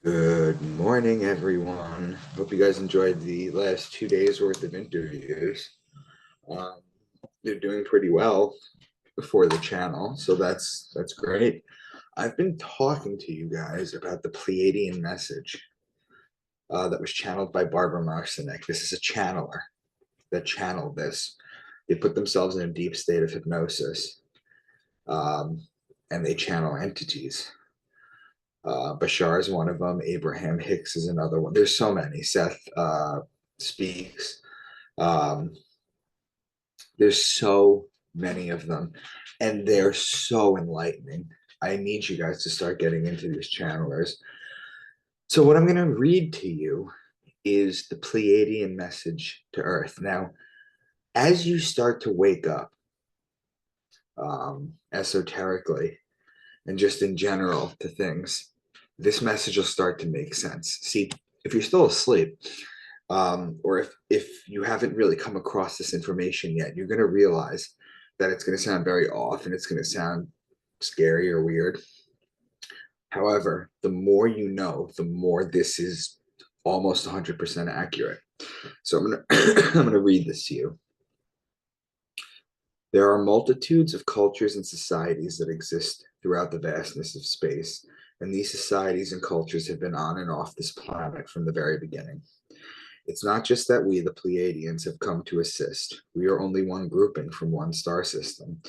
Good morning, everyone. Hope you guys enjoyed the last 2 days worth of interviews. Um, they're doing pretty well for the channel, so that's great. I've been talking to you guys about the Pleiadian message that was channeled by Barbara Marcinek. This is a channeler that channeled this. They put themselves in a deep state of hypnosis, um, and they channel entities. Bashar is one of them. Abraham Hicks is another one. There's so many. Seth speaks. Um, there's so many of them, and they're so enlightening. I need you guys to start getting into these channelers. So, what I'm going to read to you is the Pleiadian message to Earth. Now, as you start to wake up esoterically and just in general to things, this message will start to make sense. See, if you're still asleep, or if you haven't really come across this information yet, you're going to realize that it's going to sound very off and it's going to sound scary or weird. However, the more you know, the more this is almost 100% accurate. So I'm going to I'm going to read this to you. There are multitudes of cultures and societies that exist throughout the vastness of space, and these societies and cultures have been on and off this planet from the very beginning. It's not just that we, the Pleiadians, have come to assist. We are only one grouping from one star system.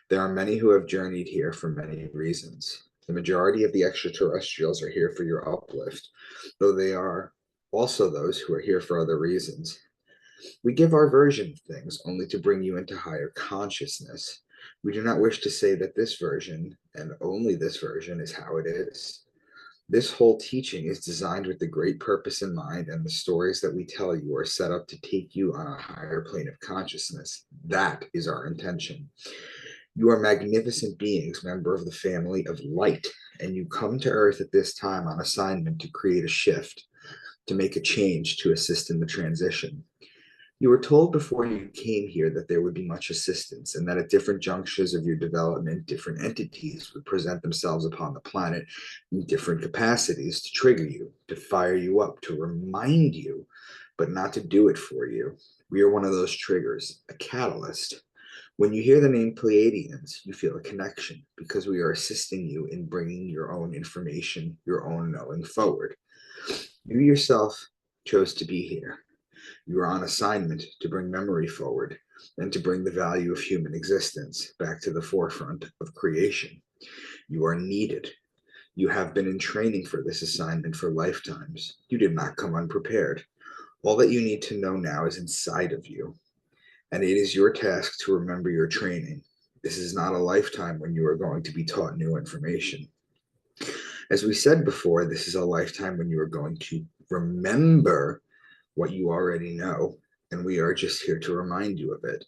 There are many who have journeyed here for many reasons. The majority of the extraterrestrials are here for your uplift, though they are also those who are here for other reasons. We give our version of things only to bring you into higher consciousness. We do not wish to say that this version, and only this version, is how it is. This whole teaching is designed with the great purpose in mind, and the stories that we tell you are set up to take you on a higher plane of consciousness. That is our intention. You are magnificent beings, member of the family of light, and you come to Earth at this time on assignment to create a shift, to make a change, to assist in the transition. You were told before you came here that there would be much assistance, and that at different junctures of your development, different entities would present themselves upon the planet in different capacities to trigger you, to fire you up, to remind you, but not to do it for you. We are one of those triggers, a catalyst. When you hear the name Pleiadians, you feel a connection because we are assisting you in bringing your own information, your own knowing forward. You yourself chose to be here. You are on assignment to bring memory forward and to bring the value of human existence back to the forefront of creation. You are needed. You have been in training for this assignment for lifetimes. You did not come unprepared. All that you need to know now is inside of you, and it is your task to remember your training. This is not a lifetime when you are going to be taught new information. As we said before, this is a lifetime when you are going to remember what you already know, and we are just here to remind you of it.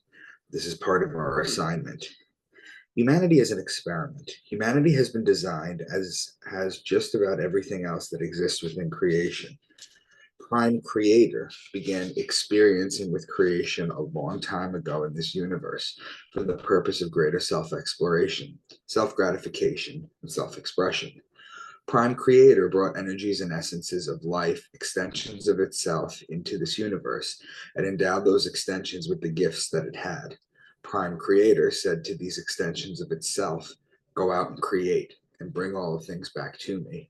This is part of our assignment. Humanity is an experiment. Humanity has been designed, as has just about everything else that exists within creation. Prime Creator began experiencing with creation a long time ago in this universe for the purpose of greater self exploration, self gratification, and self expression. Prime Creator brought energies and essences of life, extensions of itself, into this universe, and endowed those extensions with the gifts that it had. Prime Creator said to these extensions of itself, "Go out and create, and bring all the things back to me."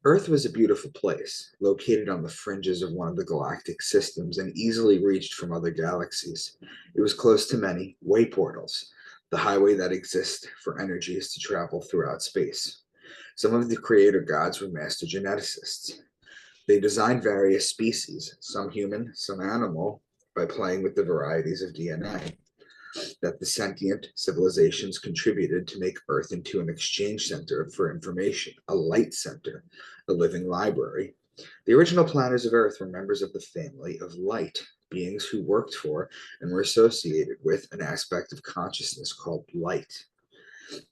Earth was a beautiful place, located on the fringes of one of the galactic systems and easily reached from other galaxies. It was close to many way portals, the highway that exists for energies to travel throughout space. Some of the creator gods were master geneticists. They designed various species, some human, some animal, by playing with the varieties of DNA that the sentient civilizations contributed to make Earth into an exchange center for information, a light center, a living library. The original planners of Earth were members of the family of light, beings who worked for and were associated with an aspect of consciousness called light.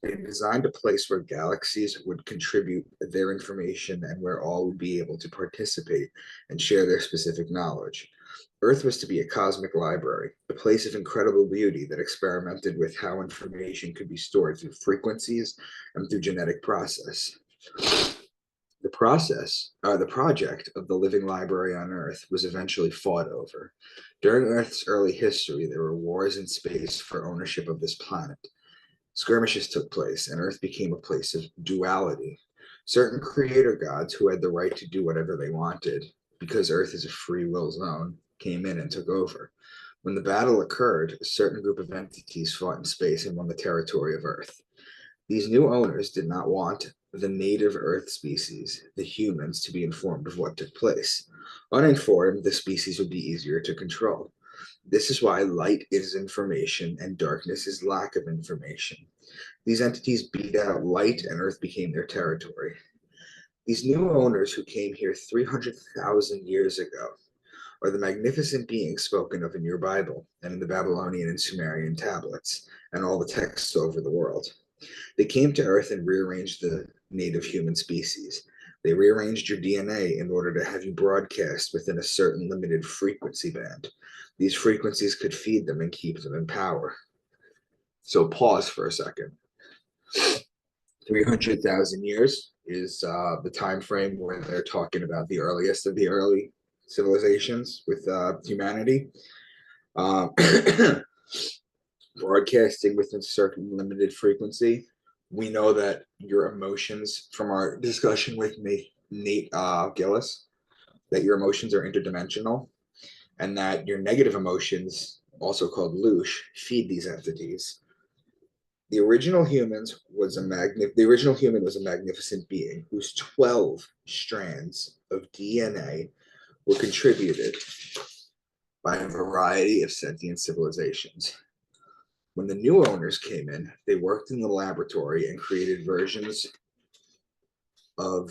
They designed a place where galaxies would contribute their information and where all would be able to participate and share their specific knowledge. Earth was to be a cosmic library, a place of incredible beauty that experimented with how information could be stored through frequencies and through genetic process. The project of the living library on Earth was eventually fought over. During Earth's early history, there were wars in space for ownership of this planet. Skirmishes took place, and Earth became a place of duality. Certain creator gods who had the right to do whatever they wanted, because Earth is a free will zone, came in and took over. When the battle occurred, a certain group of entities fought in space and won the territory of Earth. These new owners did not want the native Earth species, the humans, to be informed of what took place. Uninformed, the species would be easier to control. This is why light is information and darkness is lack of information. These entities beat out light and Earth became their territory. These new owners who came here 300,000 years ago are the magnificent beings spoken of in your Bible and in the Babylonian and Sumerian tablets and all the texts over the world. They came to Earth and rearranged the native human species. They rearranged your DNA in order to have you broadcast within a certain limited frequency band. These frequencies could feed them and keep them in power. So pause for a second. 300,000 years is the time frame where they're talking about the earliest of the early civilizations with humanity. Broadcasting within certain limited frequency. We know that your emotions, from our discussion with Nate Gillis, that your emotions are interdimensional, and that your negative emotions, also called loosh, feed these entities. The original human was a magnificent being whose 12 strands of DNA were contributed by a variety of sentient civilizations. When the new owners came in, they worked in the laboratory and created versions of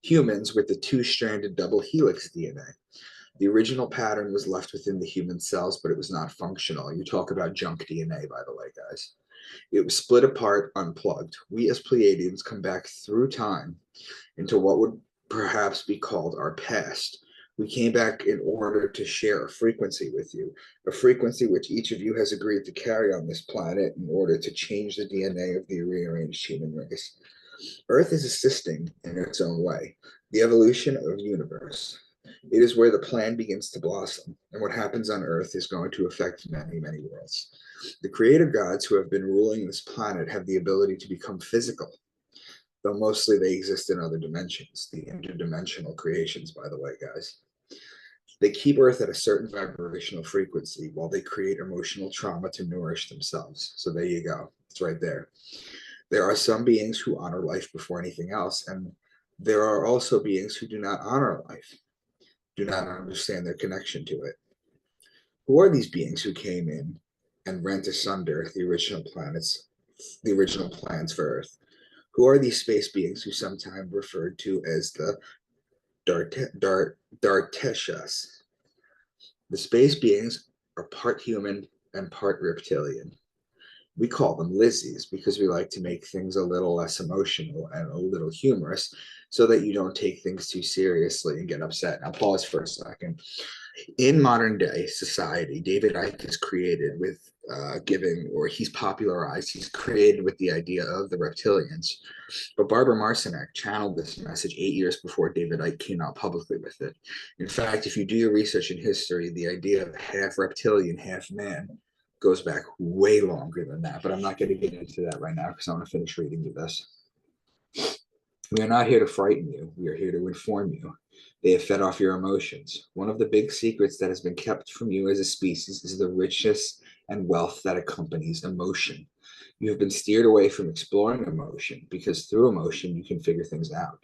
humans with the two-stranded double helix DNA. The original pattern was left within the human cells, but it was not functional. You talk about junk DNA, by the way, guys. It was split apart, unplugged. We as Pleiadians come back through time into what would perhaps be called our past. We came back in order to share a frequency with you, a frequency which each of you has agreed to carry on this planet in order to change the DNA of the rearranged human race. Earth is assisting in its own way, the evolution of the universe. It is where the plan begins to blossom, and what happens on Earth is going to affect many, many worlds. The creator gods who have been ruling this planet have the ability to become physical, though mostly they exist in other dimensions, the interdimensional creations, by the way, guys. They keep Earth at a certain vibrational frequency while they create emotional trauma to nourish themselves. So there you go. It's right there. There are some beings who honor life before anything else, and there are also beings who do not honor life, do not understand their connection to it. Who are these beings who came in and rent asunder the original plans for Earth? Who are these space beings who sometimes referred to as the Darteshas? The space beings are part human and part reptilian. We call them Lizzies because we like to make things a little less emotional and a little humorous so that you don't take things too seriously and get upset. Now, pause for a second. In modern day society, David Icke is created with he's popularized, he's created with the idea of the reptilians. But Barbara Marcinek channeled this message 8 years before David Icke came out publicly with it. In fact, if you do your research in history, the idea of half reptilian, half man goes back way longer than that. But I'm not going to get into that right now because I want to finish reading you this. We are not here to frighten you. We are here to inform you. They have fed off your emotions. One of the big secrets that has been kept from you as a species is the richness and wealth that accompanies emotion. You have been steered away from exploring emotion because through emotion you can figure things out.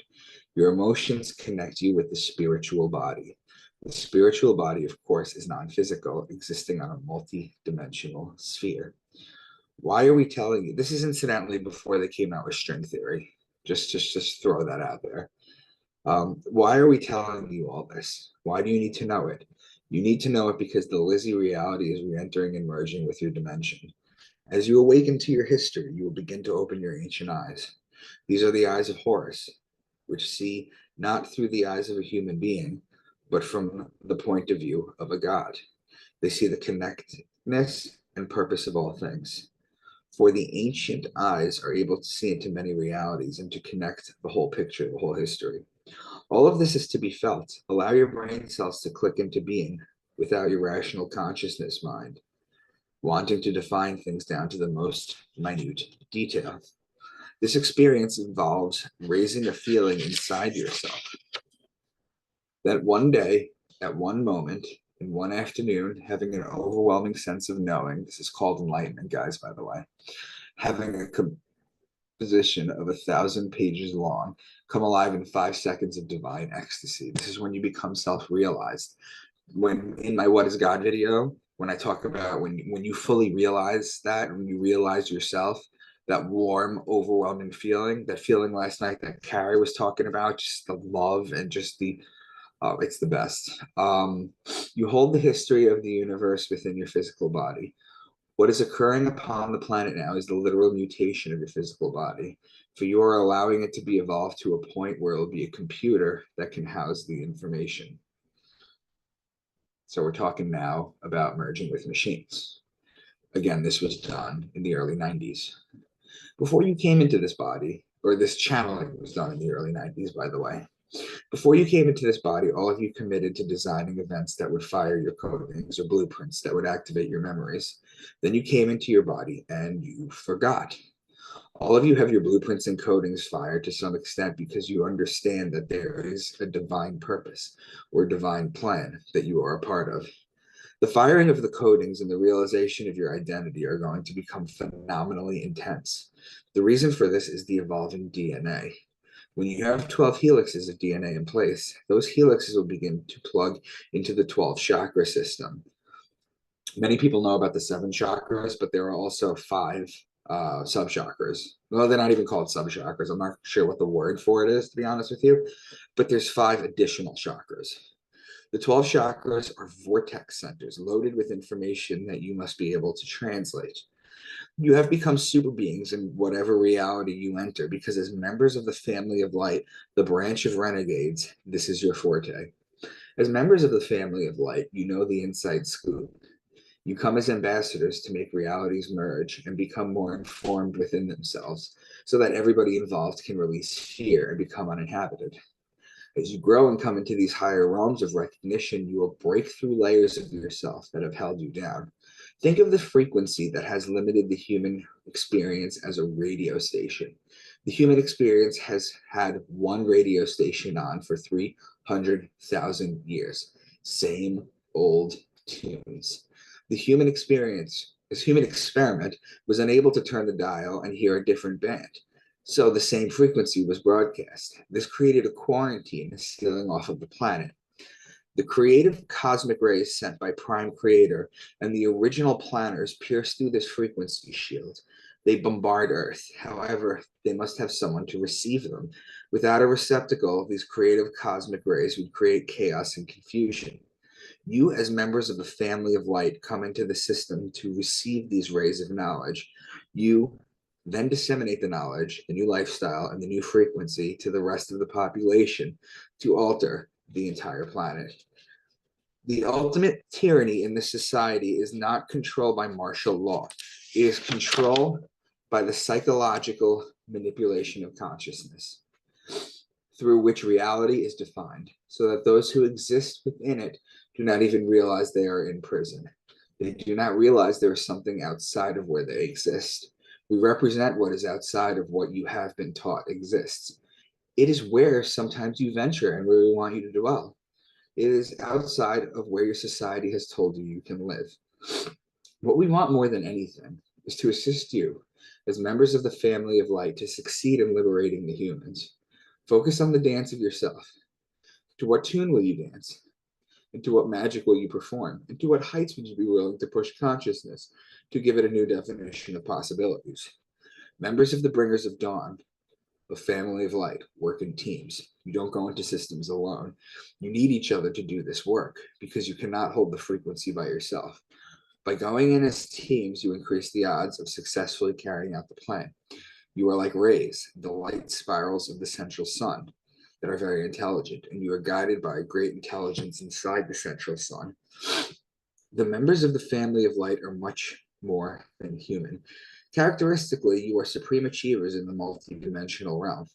Your emotions connect you with the spiritual body. The spiritual body, of course, is non-physical, existing on a multi-dimensional sphere. Why are we telling you? This is incidentally before they came out with string theory. Just throw that out there. Why are we telling you all this? Why do you need to know it? You need to know it because the Lizzie reality is re-entering and merging with your dimension. As you awaken to your history, you will begin to open your ancient eyes. These are the eyes of Horus, which see not through the eyes of a human being, but from the point of view of a god. They see the connectedness and purpose of all things. For the ancient eyes are able to see into many realities and to connect the whole picture, the whole history. All of this is to be felt. Allow your brain cells to click into being without your rational consciousness mind, wanting to define things down to the most minute detail. This experience involves raising a feeling inside yourself that one day, at one moment, in one afternoon, having an overwhelming sense of knowing, this is called enlightenment, guys, by the way, having a composition of 1,000 pages long, come alive in 5 seconds of divine ecstasy. This is when you become self-realized. When in my What is God video, when I talk about when you fully realize that, when you realize yourself, that warm, overwhelming feeling, that feeling last night that Carrie was talking about, just the love and just the, oh, it's the best. You hold the history of the universe within your physical body. What is occurring upon the planet now is the literal mutation of your physical body. For you are allowing it to be evolved to a point where it will be a computer that can house the information. So we're talking now about merging with machines. Again, this was done in the early 90s. Before you came into this body, or this channeling was done in the early 90s, by the way. Before you came into this body, all of you committed to designing events that would fire your codings or blueprints that would activate your memories. Then you came into your body and you forgot. All of you have your blueprints and codings fired to some extent because you understand that there is a divine purpose or divine plan that you are a part of. The firing of the codings and the realization of your identity are going to become phenomenally intense. The reason for this is the evolving DNA. When you have 12 helixes of DNA in place, those helixes will begin to plug into the 12 chakra system. Many people know about the 7 chakras, but there are also 5 sub-chakras. Well, they're not even called sub-chakras. I'm not sure what the word for it is, to be honest with you, but there's 5 additional chakras. The 12 chakras are vortex centers loaded with information that you must be able to translate. You have become super beings in whatever reality you enter because as members of the family of light, the branch of renegades, this is your forte. As members of the family of light, you know the inside scoop. You come as ambassadors to make realities merge and become more informed within themselves so that everybody involved can release fear and become uninhabited. As you grow and come into these higher realms of recognition, you will break through layers of yourself that have held you down. Think of the frequency that has limited the human experience as a radio station. The human experience has had one radio station on for 300,000 years. Same old tunes. The human experience, this human experiment, was unable to turn the dial and hear a different band. So the same frequency was broadcast. This created a quarantine, sealing off of the planet. The creative cosmic rays sent by Prime Creator and the original planners pierce through this frequency shield. They bombard Earth. However, they must have someone to receive them. Without a receptacle, these creative cosmic rays would create chaos and confusion. You, as members of the family of light, come into the system to receive these rays of knowledge. You then disseminate the knowledge, the new lifestyle, and the new frequency to the rest of the population to alter the entire planet. The ultimate tyranny in this society is not controlled by martial law. It is controlled by the psychological manipulation of consciousness, through which reality is defined, so that those who exist within it do not even realize they are in prison. They do not realize there is something outside of where they exist. We represent what is outside of what you have been taught exists. It is where sometimes you venture and where we want you to dwell. It is outside of where your society has told you you can live. What we want more than anything is to assist you as members of the family of light to succeed in liberating the humans. Focus on the dance of yourself. To what tune will you dance? Into what magic will you perform? Into what heights would you be willing to push consciousness to give it a new definition of possibilities? Members of the Bringers of Dawn, a family of light, work in teams. You don't go into systems alone. You need each other to do this work because you cannot hold the frequency by yourself. By going in as teams, you increase the odds of successfully carrying out the plan. You are like rays, the light spirals of the central sun that are very intelligent, and you are guided by a great intelligence inside the central sun. The members of the family of light are much more than human. Characteristically, you are supreme achievers in the multidimensional realm.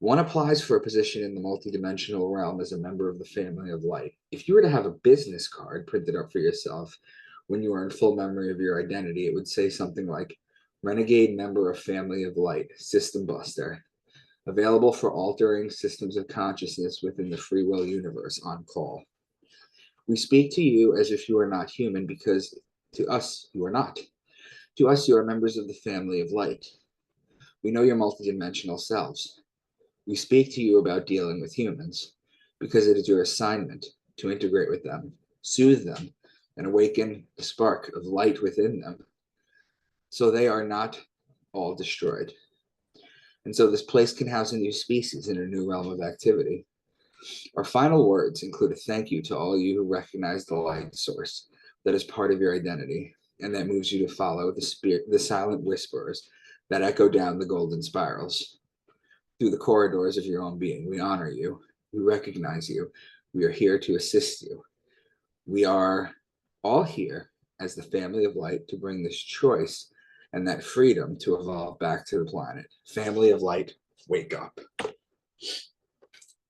One applies for a position in the multidimensional realm as a member of the family of light. If you were to have a business card printed up for yourself when you are in full memory of your identity, it would say something like Renegade member of family of light, system buster, available for altering systems of consciousness within the free will universe on call. We speak to you as if you are not human because to us, you are not. To us, you are members of the family of light. We know your multidimensional selves. We speak to you about dealing with humans because it is your assignment to integrate with them, soothe them, and awaken the spark of light within them so they are not all destroyed. And so this place can house a new species in a new realm of activity. Our final words include a thank you to all you who recognize the light source that is part of your identity and that moves you to follow the silent whispers that echo down the golden spirals through the corridors of your own being. We honor you. We recognize you. We are here to assist you. We are all here as the family of light to bring this choice and that freedom to evolve back to the planet. Family of light, wake up.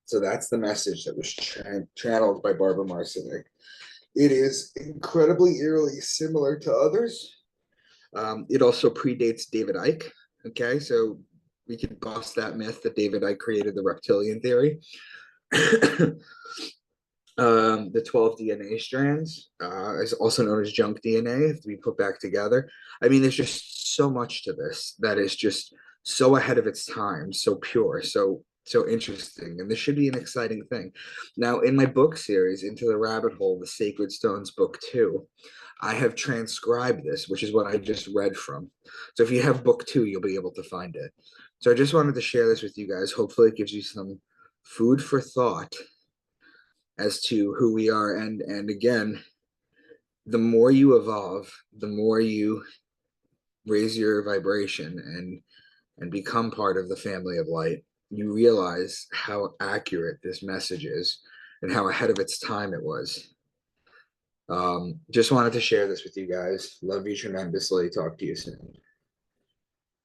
So that's the message that was channeled by Barbara Marcinek. It is incredibly eerily similar to others. It also predates David Icke. Okay, so we can bust that myth that David Icke created the reptilian theory. The 12 DNA strands is also known as junk DNA, if we put back together. I mean, there's just so much to this that is just so ahead of its time, so pure, so interesting, and this should be an exciting thing. Now, in my book series, Into the Rabbit Hole, the Sacred Stones Book 2, I have transcribed this, which is what I just read from. So if you have book 2, you'll be able to find it. So I just wanted to share this with you guys. Hopefully it gives you some food for thought as to who we are. And again, the more you evolve, the more you raise your vibration and become part of the family of light, you realize how accurate this message is and how ahead of its time it was. Just wanted to share this with you guys. Love you tremendously. Talk to you soon.